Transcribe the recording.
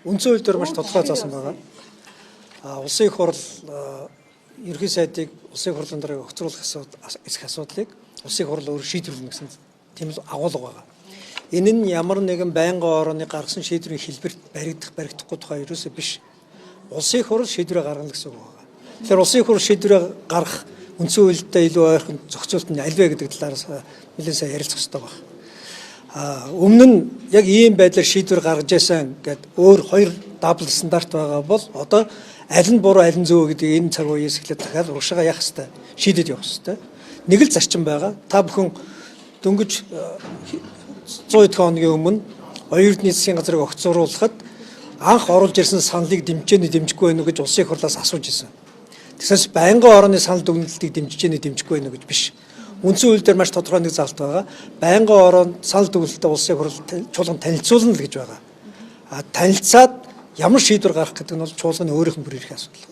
Үндсэн хууль дээр маш тодорхой заасан байгаа. Улсын их хурл ерхий сайдыг улсын хурлын дараа огцруулах асуудлыг улсын их хурл өөр шийдвэрлэнэ гэсэн тийм л агуулга байгаа. Энэ нь ямар нэгэн байнгын орооны гаргасан шийдвэрийн хэлбэрт баригдахгүй тухай ерөөсөө биш. Улсын их хурл шийдвэрээ гаргана гэсэн үг байгаа. Тэгэхээр улсын их хурл шийдвэрээ гаргах үндсэн хуультай илүү ойрхон зохицуулт нь аль вэ гэдэг талаараас нэлээд сайн ярилцах хэрэгтэй байна. Өмнө нь яг ийм байдлаар шийдвэр гаргаж байсан гэд өөр хоёр дабл стандарт байгаа бол одоо аль нь буруу аль нь зөв гэдэг энэ цаг үеэс эхлээд дахиад урагшаага яах хэрэгтэй, шийдэд явах хэрэгтэй. Нэг л зарчим байгаа. Та бүхэн дөнгөж 100 хоногийн өмнө оюутны засгийн газрыг огцруулахад анх оруулж ирсэн саналыг дэмжиж дэмжихгүй байх гэж улсын их хурлаас асууж ирсэн. Тэгсээс байнгын орооны санал дүгнэлтийг дэмжиж дэмжихгүй байх гэж биш. Үндсэн хууль дээр маш тодорхой нэг заалт байгаа. Байнгын ороонд санал дүгнэлтэд улсын их хурл чуулган танилцуулна л гэж байгаа. Танилцаад ямар шийдвэр гарах гэдэг нь бол чуулганы өөрийнх нь бүр ирэх асуудал.